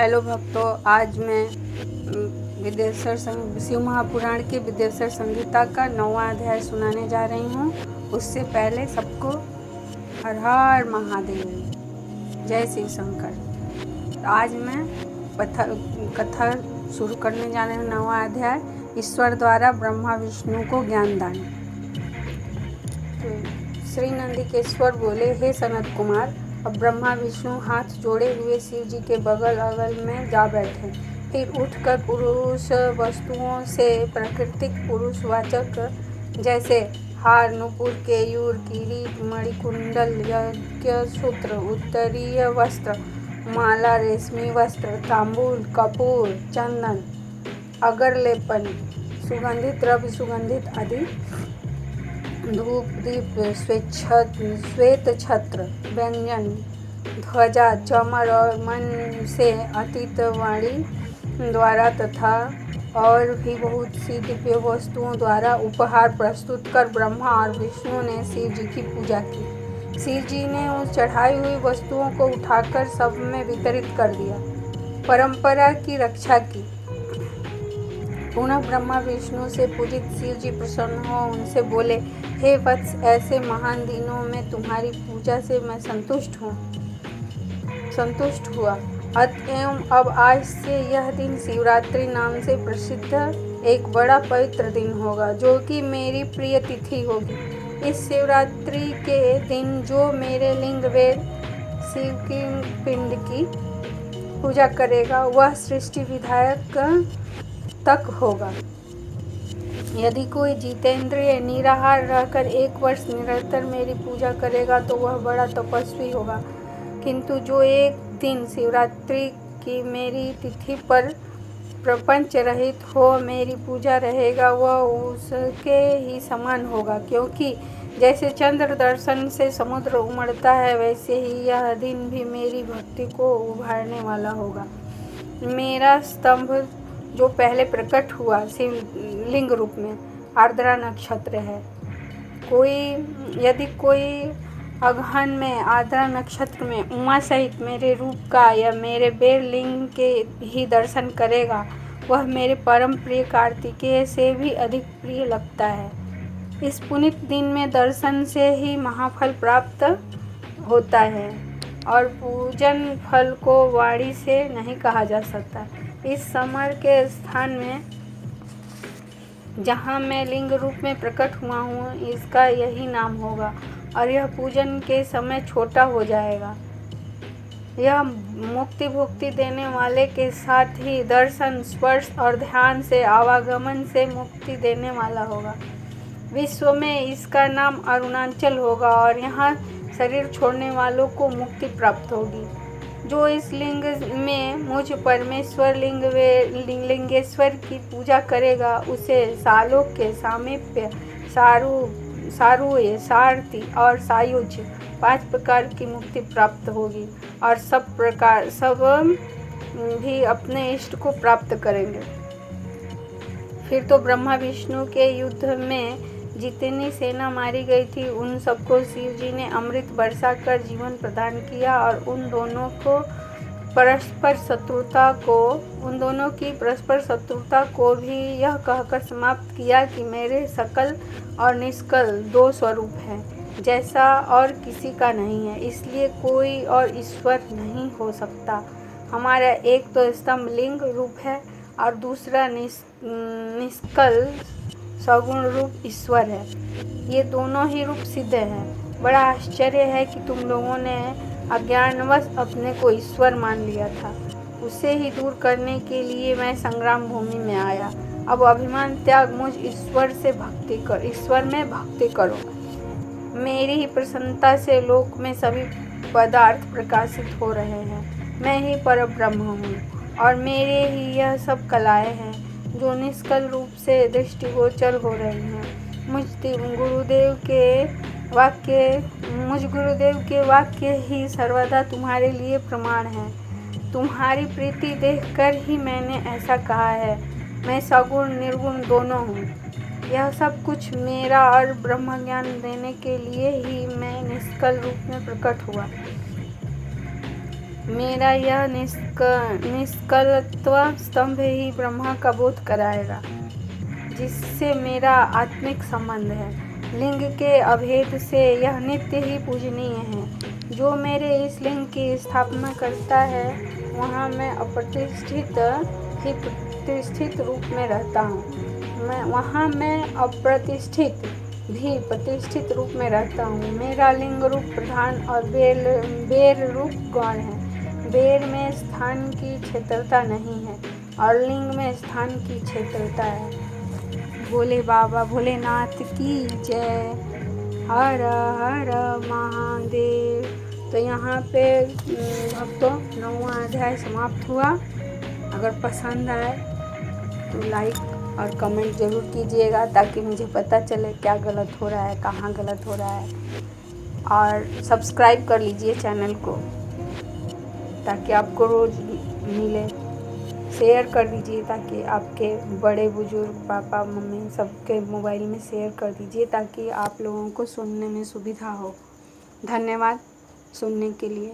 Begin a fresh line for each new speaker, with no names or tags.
Hello भक्तों, आज मैं शिव महापुराण की विदेश्वर संहिता का 9वां अध्याय सुनाने जा रही हूँ। उससे पहले सबको हर हर महादेव, जय शिव शंकर। आज मैं कथा शुरू करने जा रही हूँ। 9वां अध्याय, ईश्वर द्वारा ब्रह्मा विष्णु को ज्ञान दान। श्री नंदिकेश्वर बोले, हे सनत कुमार, अब ब्रह्मा विष्णु हाथ जोड़े हुए शिव जी के बगल अगल में जा बैठे। फिर उठकर पुरुष वस्तुओं से प्राकृतिक पुरुषवाचक जैसे हार, नुपुर, केयूर, किरीट, मणिकुंडल, यज्ञसूत्र, उत्तरीय वस्त्र, माला, रेशमी वस्त्र, तांबूल, कपूर, चंदन, अगरलेपन, सुगंधित द्रव्य, सुगंधित आदि, धूप, दीप, श्वेत छत्र, व्यंजन, ध्वजा, चमर और मन से अतीत वाणी द्वारा तथा और भी बहुत सी दिव्य वस्तुओं द्वारा उपहार प्रस्तुत कर ब्रह्मा और विष्णु ने शिव जी की पूजा की। शिव जी ने उस चढ़ाई हुई वस्तुओं को उठाकर सब में वितरित कर दिया, परंपरा की रक्षा की। पुनः ब्रह्मा विष्णु से पूजित शिव जी प्रसन्न हो उनसे बोले, हे वत्स, ऐसे महान दिनों में तुम्हारी पूजा से मैं संतुष्ट हुआ। अतएव अब आज से यह दिन शिवरात्रि नाम से प्रसिद्ध एक बड़ा पवित्र दिन होगा, जो कि मेरी प्रिय तिथि होगी। इस शिवरात्रि के दिन जो मेरे लिंग वेद शिव की पिंड की पूजा करेगा, वह सृष्टि विधायक तक होगा। यदि कोई जितेंद्रिय निराहार रहकर 1 वर्ष निरंतर मेरी पूजा करेगा तो वह बड़ा तपस्वी होगा। किंतु जो एक दिन शिवरात्रि की मेरी तिथि पर प्रपंच रहित हो मेरी पूजा रहेगा, वह उसके ही समान होगा। क्योंकि जैसे चंद्र दर्शन से समुद्र उमड़ता है, वैसे ही यह दिन भी मेरी भक्ति को उभारने वाला होगा। मेरा स्तंभ जो पहले प्रकट हुआ शिवलिंग रूप में आर्द्रा नक्षत्र है। यदि कोई अगहन में आर्द्रा नक्षत्र में उमा सहित मेरे रूप का या मेरे बेर लिंग के ही दर्शन करेगा, वह मेरे परम प्रिय कार्तिकेय से भी अधिक प्रिय लगता है। इस पुनीत दिन में दर्शन से ही महाफल प्राप्त होता है और पूजन फल को वाणी से नहीं कहा जा सकता। इस समर के स्थान में जहाँ मैं लिंग रूप में प्रकट हुआ हूँ, इसका यही नाम होगा और यह पूजन के समय छोटा हो जाएगा। यह मुक्ति भुक्ति देने वाले के साथ ही दर्शन, स्पर्श और ध्यान से आवागमन से मुक्ति देने वाला होगा। विश्व में इसका नाम अरुणाचल होगा और यहाँ शरीर छोड़ने वालों को मुक्ति प्राप्त होगी। जो इस लिंग में मुझ परमेश्वर लिंगेश्वर की पूजा करेगा, उसे सालोक के सामीप्य, सारूय, सारथी और सायुज 5 प्रकार की मुक्ति प्राप्त होगी और सब भी अपने इष्ट को प्राप्त करेंगे। फिर तो ब्रह्मा विष्णु के युद्ध में जितनी सेना मारी गई थी, उन सबको शिव जी ने अमृत बरसा कर जीवन प्रदान किया और उन दोनों की परस्पर शत्रुता को भी यह कहकर समाप्त किया कि मेरे सकल और निष्कल 2 स्वरूप हैं, जैसा और किसी का नहीं है, इसलिए कोई और ईश्वर नहीं हो सकता। हमारा एक तो स्तंभ लिंग रूप है और दूसरा निष्कल सगुण रूप ईश्वर है। ये दोनों ही रूप सिद्ध हैं। बड़ा आश्चर्य है कि तुम लोगों ने अज्ञानवश अपने को ईश्वर मान लिया था। उसे ही दूर करने के लिए मैं संग्राम भूमि में आया। अब अभिमान त्याग मुझ ईश्वर में भक्ति करो। मेरी ही प्रसन्नता से लोक में सभी पदार्थ प्रकाशित हो रहे हैं। मैं ही परब्रह्म हूँ और मेरे ही यह सब कलाएं हैं जो निष्कल रूप से दृष्टिगोचर हो रही हैं। मुझ गुरुदेव के वाक्य ही सर्वदा तुम्हारे लिए प्रमाण है। तुम्हारी प्रीति देखकर ही मैंने ऐसा कहा है। मैं सगुण निर्गुण दोनों हूँ। यह सब कुछ मेरा और ब्रह्म ज्ञान देने के लिए ही मैं निष्कल रूप में प्रकट हुआ। मेरा यह निष्कलत्व स्तंभ ही ब्रह्मा का बोध कराएगा, जिससे मेरा आत्मिक संबंध है। लिंग के अभेद से यह नित्य ही पूजनीय है। जो मेरे इस लिंग की स्थापना करता है, वहाँ मैं अप्रतिष्ठित ही प्रतिष्ठित रूप में रहता हूँ। वहाँ मैं अप्रतिष्ठित भी प्रतिष्ठित रूप में रहता हूँ। मेरा लिंग रूप प्रधान और बेर रूप गौण है। बेर में स्थान की क्षेत्रता नहीं है और लिंग में स्थान की क्षेत्रता है। भोले बाबा भोलेनाथ की जय। हर हर महादेव। तो यहाँ पे भक्तों 9वां अध्याय समाप्त हुआ। अगर पसंद आए तो लाइक और कमेंट ज़रूर कीजिएगा, ताकि मुझे पता चले क्या गलत हो रहा है, कहाँ गलत हो रहा है। और सब्सक्राइब कर लीजिए चैनल को, ताकि आपको रोज़ मिले। शेयर कर दीजिए, ताकि आपके बड़े बुजुर्ग पापा मम्मी सबके मोबाइल में शेयर कर दीजिए, ताकि आप लोगों को सुनने में सुविधा हो। धन्यवाद सुनने के लिए।